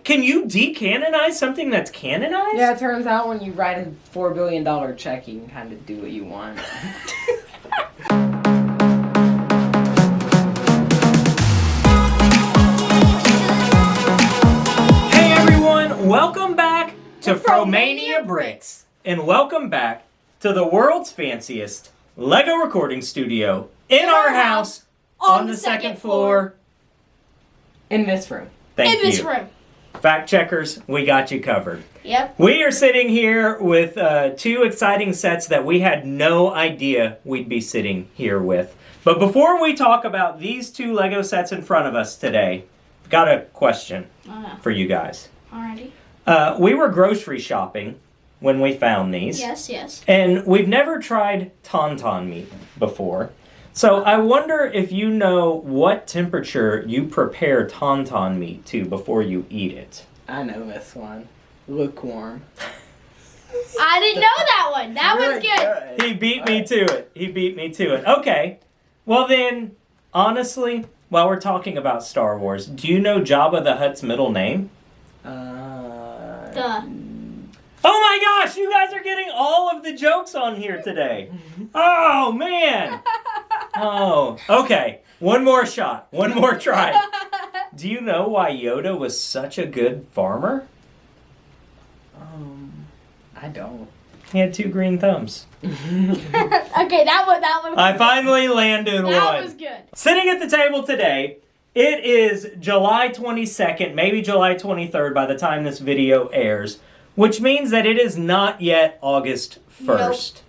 Can you decanonize something that's canonized? Yeah, it turns out when you write a $4 billion check, you can kind of do what you want. Hey everyone, welcome back to Fromania Bricks. And welcome back to the world's fanciest LEGO recording studio in our house on the second floor. In this room. Thank you. In this room. Fact checkers, we got you covered. Yep. We are sitting here with two exciting sets that we had no idea we'd be sitting here with. But before we talk about these two LEGO sets in front of us today, I've got a question for you guys. Alrighty. We were grocery shopping when we found these. Yes. And we've never tried tauntaun meat before. So I wonder if you know what temperature you prepare tauntaun meat to before you eat it. I know this one. Lukewarm. I didn't know that one. That one's good. He beat me to it. Okay. Well then, honestly, while we're talking about Star Wars, do you know Jabba the Hutt's middle name? Duh. Oh my gosh, you guys are getting all of the jokes on here today. Oh man. Oh, okay. One more shot. One more try. Do you know why Yoda was such a good farmer? I don't. He had two green thumbs. Okay, that one. I finally landed one. That was good. Sitting at the table today, it is July 22nd, maybe July 23rd by the time this video airs, which means that it is not yet August 1st. Nope.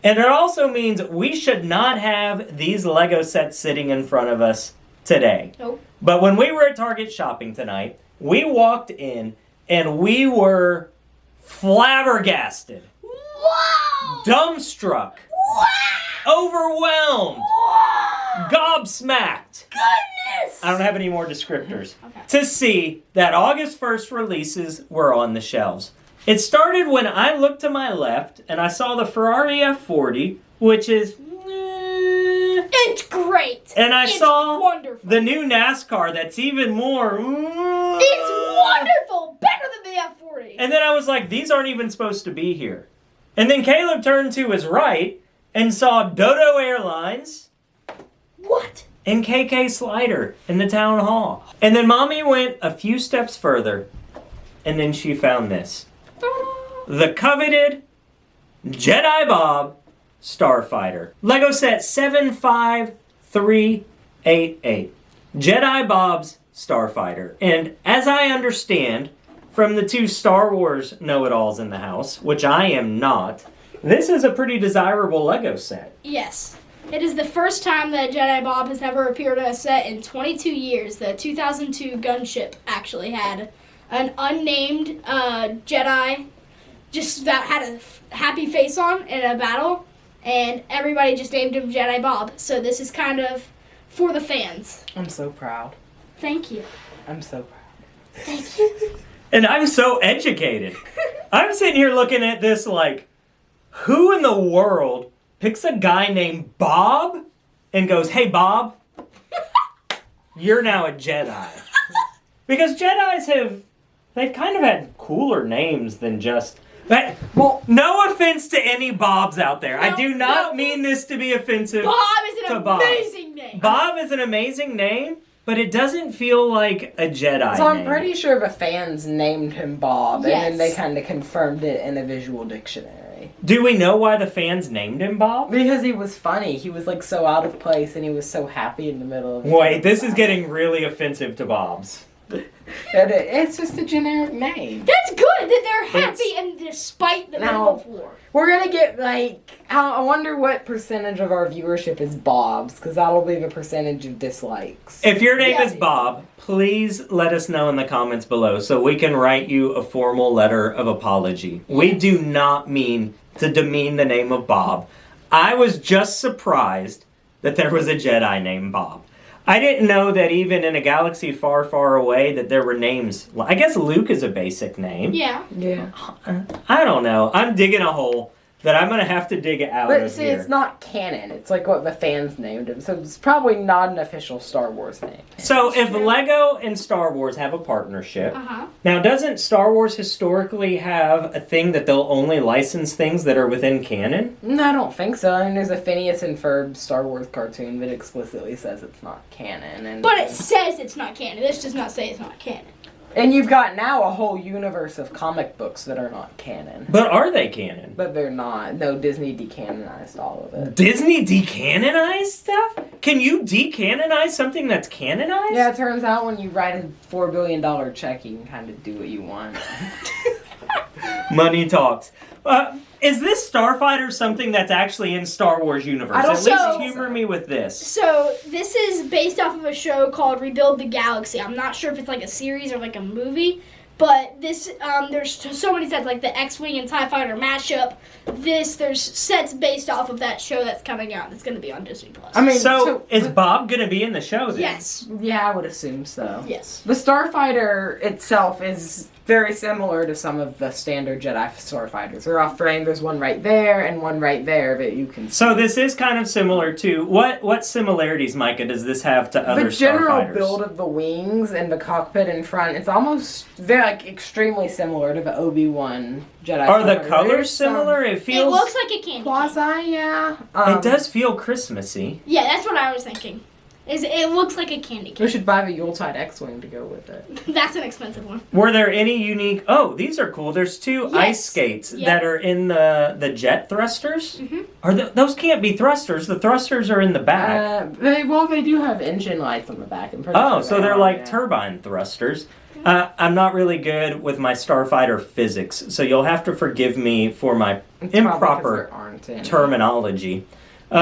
And it also means we should not have these LEGO sets sitting in front of us today. Nope. But when we were at Target shopping tonight, we walked in and we were flabbergasted. Wow! Dumbstruck. Wow! Overwhelmed. Wow! Gobsmacked. Goodness! I don't have any more descriptors. Okay. To see that August 1st releases were on the shelves. It started when I looked to my left and I saw the Ferrari F40, which is... It's great! And I saw wonderful. the new NASCAR that's even more... It's wonderful! Better than the F40! And then I was like, these aren't even supposed to be here. And then Caleb turned to his right and saw Dodo Airlines... What? And KK Slider in the town hall. And then Mommy went a few steps further, and then she found this. The coveted Jedi Bob Starfighter. LEGO set 75388. Jedi Bob's Starfighter. And as I understand from the two Star Wars know-it-alls in the house, which I am not, this is a pretty desirable LEGO set. Yes. It is the first time that Jedi Bob has ever appeared in a set in 22 years. The 2002 gunship actually had an unnamed Jedi just that had a happy face on in a battle, and everybody just named him Jedi Bob. So this is kind of for the fans. I'm so proud. Thank you. I'm so proud. Thank you. And I'm so educated. I'm sitting here looking at this like, who in the world picks a guy named Bob and goes, hey, Bob, you're now a Jedi. Because Jedis they've kind of had cooler names than just... Well, no offense to any Bobs out there. I do not mean this to be offensive. Bob is an amazing name. Bob is an amazing name, but it doesn't feel like a Jedi So I'm name. pretty sure the fans named him Bob, Yes. and then they kind of confirmed it in a visual dictionary. Do we know why the fans named him Bob? Because he was funny. He was like so out of place, and he was so happy in the middle of it. Wait, this is getting really offensive to Bobs. It's just a generic name. That's good that they're happy and despite the middle of war. We're gonna get like, I wonder what percentage of our viewership is Bob's, because that'll be the percentage of dislikes. If your name is Bob, please let us know in the comments below so we can write you a formal letter of apology. Yes. We do not mean to demean the name of Bob. I was just surprised that there was a Jedi named Bob. I didn't know that even in a galaxy far, far away that there were names. I guess Luke is a basic name. Yeah. Yeah. I don't know. I'm digging a hole. that I'm gonna have to dig out But of see, here. it's not canon. It's like what the fans named him. So it's probably not an official Star Wars name. So if Lego and Star Wars have a partnership, Uh-huh. now doesn't Star Wars historically have a thing that they'll only license things that are within canon? No, I don't think so. I mean, there's a Phineas and Ferb Star Wars cartoon that explicitly says it's not canon. And But it says it's not canon. This does not say it's not canon. And you've got now a whole universe of comic books that are not canon. But are they canon? But they're not. No, Disney decanonized all of it. Disney decanonized stuff? Can you decanonize something that's canonized? Yeah, it turns out when you write a $4 billion check, you can kind of do what you want. Money talks. Is this Starfighter something that's actually in Star Wars universe? I don't At least so. humor me with this. So this is based off of a show called Rebuild the Galaxy. I'm not sure if it's like a series or like a movie, but this there's so many sets like the X-wing and TIE fighter mashup. There's sets based off of that show that's coming out. That's going to be on Disney Plus. I mean, So is Bob gonna be in the show then? yes, yeah, I would assume so. yes. The Starfighter itself is very similar to some of the standard Jedi Starfighters. They're off frame. There's one right there and one right there that you can see. So this is kind of similar to what similarities, Micah, does this have to other The general Starfighters? build of the wings and the cockpit in front, it's almost very extremely similar to the Obi-Wan Jedi. Are the Starfighter. colors There's some similar? It It feels. looks like a candy. Quasi, yeah. It does feel Christmassy. Yeah, that's what I was thinking. It looks like a candy We cane. should buy the Yuletide X-wing to go with it. That's an expensive one. Were there any unique? Oh, these are cool. There's two Yes. ice skates Yep. that are in the jet thrusters. Mhm. Are those can't be thrusters? The thrusters are in the back. They do have engine lights on the back. I'm pretty Oh, sure so they they're are, like yeah. turbine thrusters. I'm not really good with my Starfighter physics, so you'll have to forgive me for my It's probably 'cause improper there aren't any. terminology.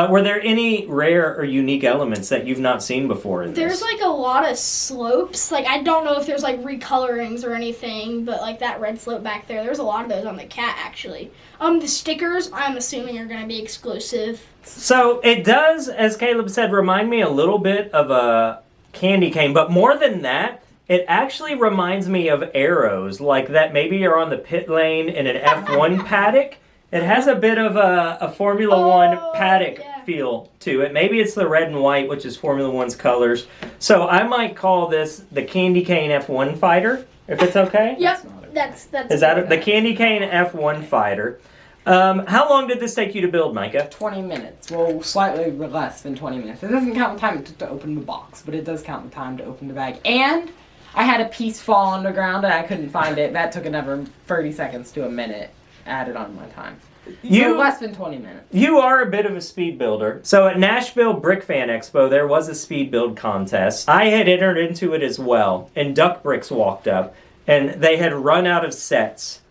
Were there any rare or unique elements that you've not seen before in There's this? like a lot of slopes. Like I don't know if there's like recolorings or anything, but like that red slope back there, there's a lot of those on the cat actually. The stickers I'm assuming are gonna be exclusive. So it does, as Caleb said, remind me a little bit of a candy cane, but more than that, it actually reminds me of arrows, like that maybe you're on the pit lane in an F1 paddock. It has a bit of a Formula One paddock yeah. feel to it. Maybe it's the red and white, which is Formula One's colors. So I might call this the Candy Cane F1 Fighter, if it's okay. Yep, That's that's. Is that the Candy Cane F1 Fighter? How long did this take you to build, Micah? 20 minutes. Well, slightly less than 20 minutes. It doesn't count the time it took to open the box, but it does count the time to open the bag. And I had a piece fall on the ground and I couldn't find it. That took another 30 seconds to a minute added on my time. So less than 20 minutes. You are a bit of a speed builder. So at Nashville Brick Fan Expo, there was a speed build contest. I had entered into it as well, and Duck Bricks walked up, and they had run out of sets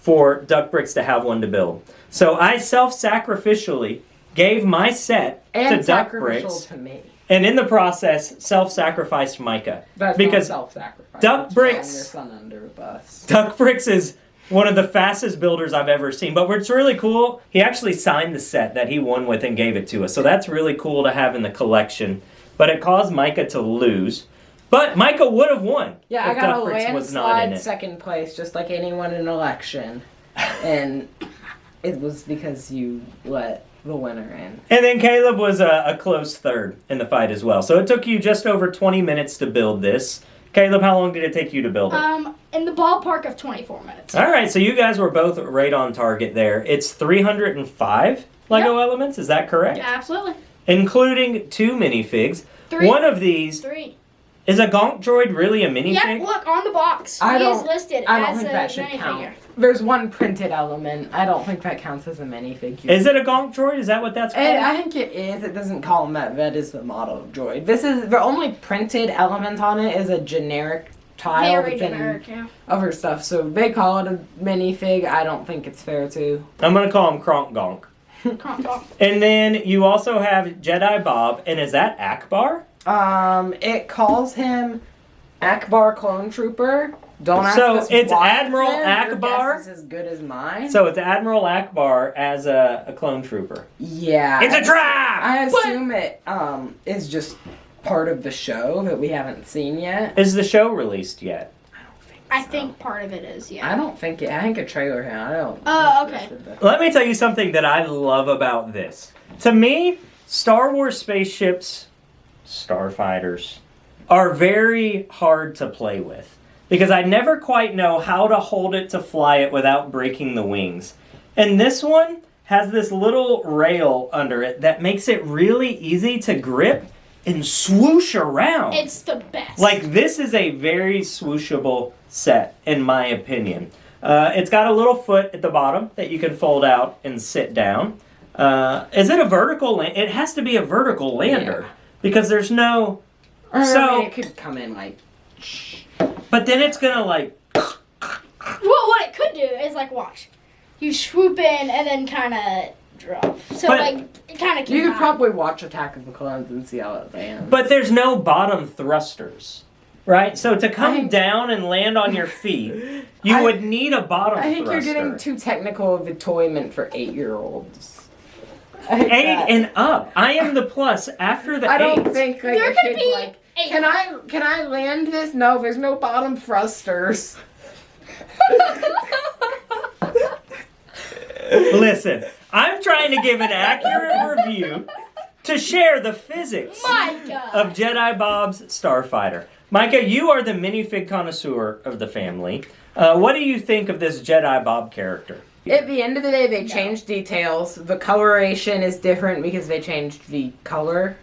for Duck Bricks to have one to build. So I self-sacrificially gave my set And to Duck sacrificial Bricks, to me. and in the process, self-sacrificed Micah. That's Because not self-sacrifice. Duck That's Bricks- throwing your son under a bus. Duck Bricks is one of the fastest builders I've ever seen. But what's really cool, he actually signed the set that he won with and gave it to us. So that's really cool to have in the collection. But it caused Micah to lose. But Micah would have won Yeah, I if got Duck a Bricks was not in landslide it. second place, just like anyone in an election. And it was because you let the winner in. And then Caleb was a close third in the fight as well. So it took you just over 20 minutes to build this. Caleb, how long did it take you to build it? In the ballpark of 24 minutes. All right, so you guys were both right on target there. It's 305 Lego elements, is that correct? Yeah, absolutely. Including 2 minifigs. 3. One of these 3. is a Gonk Droid really a minifig? Yep, look on the box. I He is don't- listed I don't as think a that should minifigure. count. There's one printed element. I don't think that counts as a minifigure. Is it a Gonk Droid? Is that what that's called? I think it is. It doesn't call him that. That is the model droid. This is the only printed element on it is a generic tile Very within generic, yeah. other stuff. So they call it a minifig. I don't think it's fair to. I'm going to call him Kronk Gonk. Crop top. And then you also have Jedi Bob, and is that Akbar? It calls him Akbar Clone Trooper. Don't ask So us it's why Admiral it's him. Akbar? Your guess is as good as mine. So it's Admiral Akbar as a clone trooper. Yeah, It's a trap! I assume it is just part of the show that we haven't seen yet. Is the show released yet? I don't think I think part of it is, yeah. I don't think I think a trailer had. I don't. Oh, okay. Let me tell you something that I love about this. To me, Star Wars spaceships, starfighters, are very hard to play with. Because I never quite know how to hold it to fly it without breaking the wings. And this one has this little rail under it that makes it really easy to grip and swoosh around. It's the best. Like, this is a very swooshable set, in my opinion. It's got a little foot at the bottom that you can fold out and sit down. Is it a vertical It has to be a vertical lander. Yeah. Because there's no... I So, mean, it could come in like. but then it's gonna like... Well, what it could do is, like, watch. You swoop in and then kind of drop. So, But- like, it kind of You could probably watch Attack of the Clones and see how it lands. But there's no bottom thrusters, right? So to come think- down and land on your feet, you would need a bottom I think thruster. you're getting too technical of a toy meant for 8-year-olds. 8 and up. I am the plus after the I 8. don't think like There a could kid's be like. 8. Can I land this? No, there's no bottom thrusters. Listen, I'm trying to give an accurate review to share the physics My God. of Jedi Bob's Starfighter. Micah, you are the minifig connoisseur of the family. What do you think of this Jedi Bob character? At the end of the day, they changed details. The coloration is different because they changed the color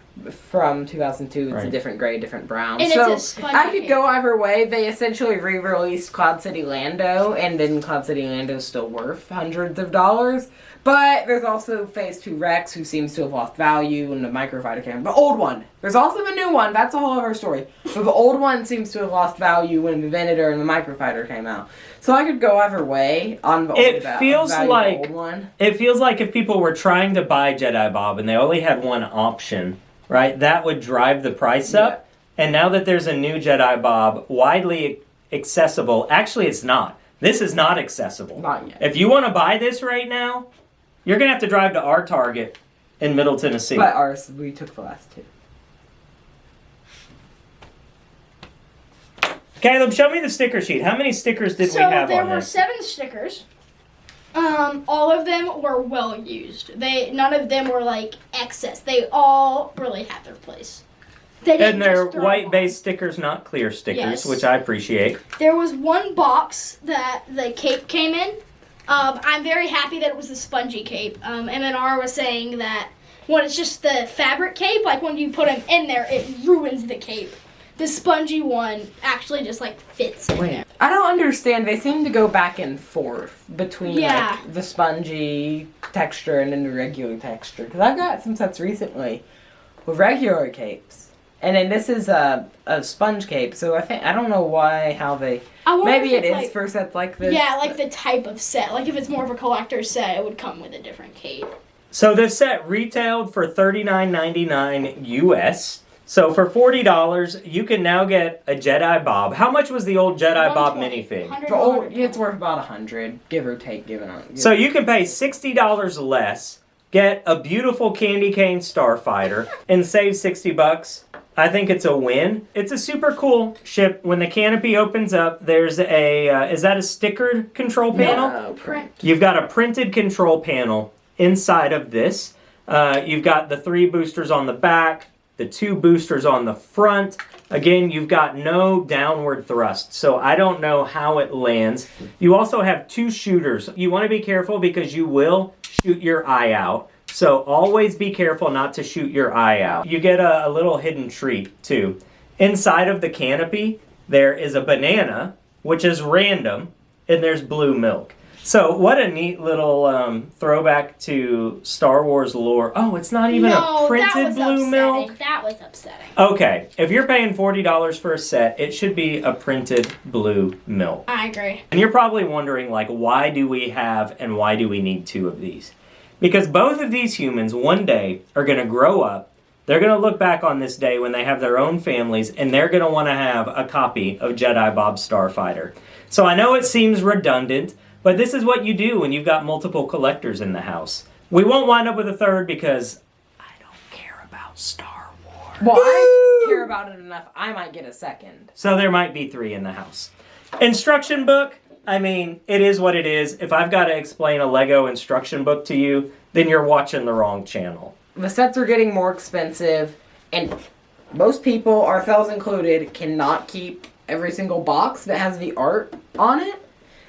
from 2002. It's a Right. different gray, different brown. And so it's a spongy I could cake. go either way. They essentially re-released Cloud City Lando, and then Cloud City Lando is still worth hundreds of dollars. But there's also Phase 2 Rex, who seems to have lost value, and the microfighter came. The old one. There's also the new one. That's a whole other story. But the old one seems to have lost value when the Venator and the microfighter came out. So I could go either way on the It old feels value of the like- old one. It feels like if people were trying to buy Jedi Bob and they only had one option, right, that would drive the price up. And now that there's a new Jedi Bob, widely accessible, actually it's not. This is not accessible. Not yet. If you want to buy this right now, you're going to have to drive to our Target in Middle Tennessee. But ours, we took the last two. Caleb, show me the sticker sheet. How many stickers did we have there on were this? 7 stickers. All of them were well used. None of them were like excess. They all really had their place. They didn't And they're just throw white them based stickers, not clear stickers, Yes. which I appreciate. on. There was one box that the cape came in. I'm very happy that it was a spongy cape. MNR was saying that when it's just the fabric cape, like when you put them in there, it ruins the cape. The spongy one actually just like fits in there. I don't understand. They seem to go back and forth between Yeah. like, the spongy texture and then the regular texture. Because I've got some sets recently with regular capes. And then this is a sponge cape, so I don't know how they... I wonder Maybe if it it's is like- for sets like this. Yeah, like the type of set. Like if it's more of a collector's set, it would come with a different cape. So this set retailed for $39.99 US. So for $40, you can now get a Jedi Bob. How much was the old Jedi Bob 120, minifig? 100, The old, 120. it's worth about 100, give or take, given on. So you can pay $60 less, get a beautiful candy cane Starfighter, and save $60. I think it's a win. It's a super cool ship. When the canopy opens up, there's is that a stickered control panel? No, print. You've got a printed control panel inside of this. You've got the 3 boosters on the back, the 2 boosters on the front. Again, you've got no downward thrust, so I don't know how it lands. You also have 2 shooters. You want to be careful because you will shoot your eye out. So always be careful not to shoot your eye out. You get a little hidden treat, too. Inside of the canopy, there is a banana, which is random, and there's blue milk. So what a neat little throwback to Star Wars lore. Oh, it's not even a printed blue milk? That was upsetting. Okay, if you're paying $40 for a set, it should be a printed blue milk. I agree. And you're probably wondering, like, why do we have and why do we need 2 of these? Because both of these humans one day are going to grow up. They're going to look back on this day when they have their own families, and they're going to want to have a copy of Jedi Bob Starfighter. So I know it seems redundant, but this is what you do when you've got multiple collectors in the house. We won't wind up with a third because I don't care about Star Wars. Well, I care about it enough, I might get a second. So there might be 3 in the house. Instruction book, I mean, it is what it is. If I've got to explain a Lego instruction book to you, then you're watching the wrong channel. The sets are getting more expensive, and most people, ourselves included, cannot keep every single box that has the art on it.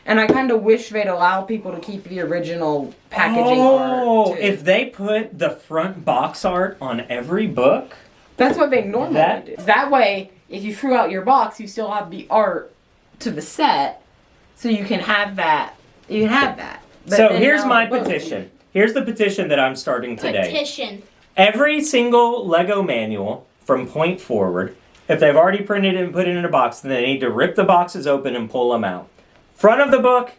And I kind of wish they'd allow people to keep the original packaging art, too. If they put the front box art on every book? That's what they normally do. That way, if you threw out your box, you still have the art to the set, so you can have that. You can have that. But so here's my petition. Here's the petition that I'm starting today. Petition. Every single Lego manual, from point forward, if they've already printed it and put it in a box, then they need to rip the boxes open and pull them out. Front of the book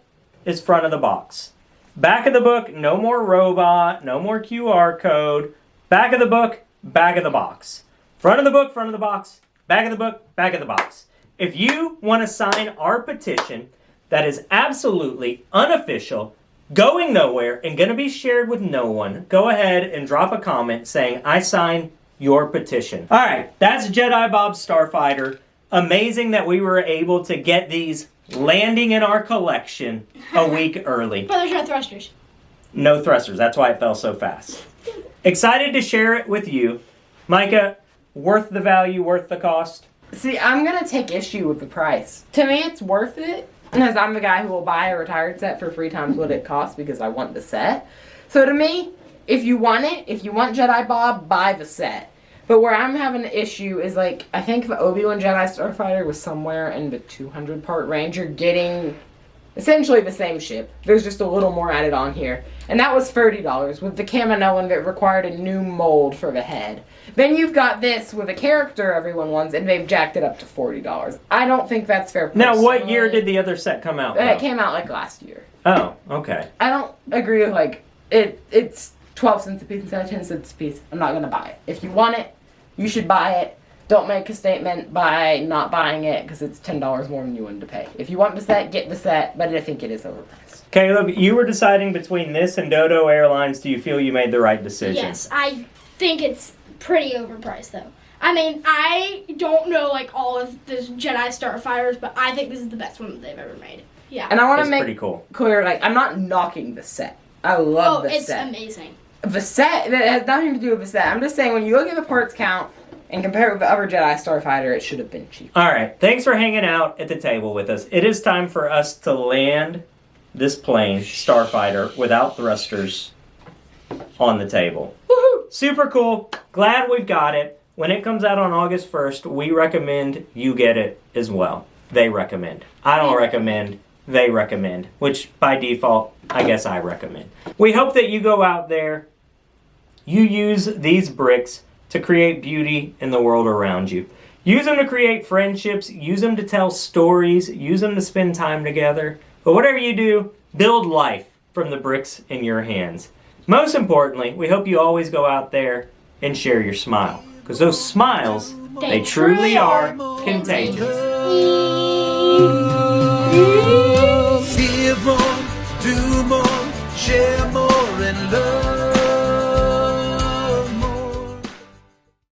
is front of the box. Back of the book, no more robot, no more QR code. Back of the book, back of the box. Front of the book, front of the box. Back of the book, back of the box. If you want to sign our petition that is absolutely unofficial, going nowhere, and going to be shared with no one, go ahead and drop a comment saying, I sign your petition. All right, that's Jedi Bob Starfighter. Amazing that we were able to get these landing in our collection a week early. But there's no thrusters. No thrusters. That's why it fell so fast. Excited to share it with you. Micah, worth the value, worth the cost? See, I'm going to take issue with the price. To me, it's worth it, because I'm the guy who will buy a retired set for 3 times what it costs because I want the set. So to me, if you want it, if you want Jedi Bob, buy the set. But where I'm having an issue is, like, I think the Obi-Wan Jedi Starfighter was somewhere in the 200 part range. You're getting essentially the same ship. There's just a little more added on here. And that was $30 with the Kaminoan that required a new mold for the head. Then you've got this with a character everyone wants, and they've jacked it up to $40. I don't think that's fair. Now, what year did the other set come out? It came out, like, last year. Oh, okay. I don't agree with, like, it's 12 cents a piece instead of 10 cents a piece. I'm not going to buy it. If you want it, you should buy it. Don't make a statement by not buying it because it's $10 more than you wanted to pay. If you want the set, get the set, but I think it is overpriced. Caleb, you were deciding between this and Dodo Airlines. Do you feel you made the right decision? Yes, I think it's pretty overpriced though. I mean, I don't know like all of the Jedi Starfighters, but I think this is the best one that they've ever made. Yeah. And I want to make pretty cool. Clear, like, I'm not knocking the set. I love the set. Oh, it's amazing. The set, that has nothing to do with the set. I'm just saying, when you look at the parts count and compare it with the other Jedi Starfighter, it should have been cheaper. All right. Thanks for hanging out at the table with us. It is time for us to land this plane, Starfighter, without thrusters on the table. Woohoo! Super cool. Glad we've got it. When it comes out on August 1st, we recommend you get it as well. They recommend. I don't recommend. They recommend. Which, by default, I guess I recommend. We hope that you go out there, you use these bricks to create beauty in the world around you. Use them to create friendships. Use them to tell stories. Use them to spend time together. But whatever you do, build life from the bricks in your hands. Most importantly, we hope you always go out there and share your smile. Because those smiles, they truly are contagious. Give more, do more, share more, and love.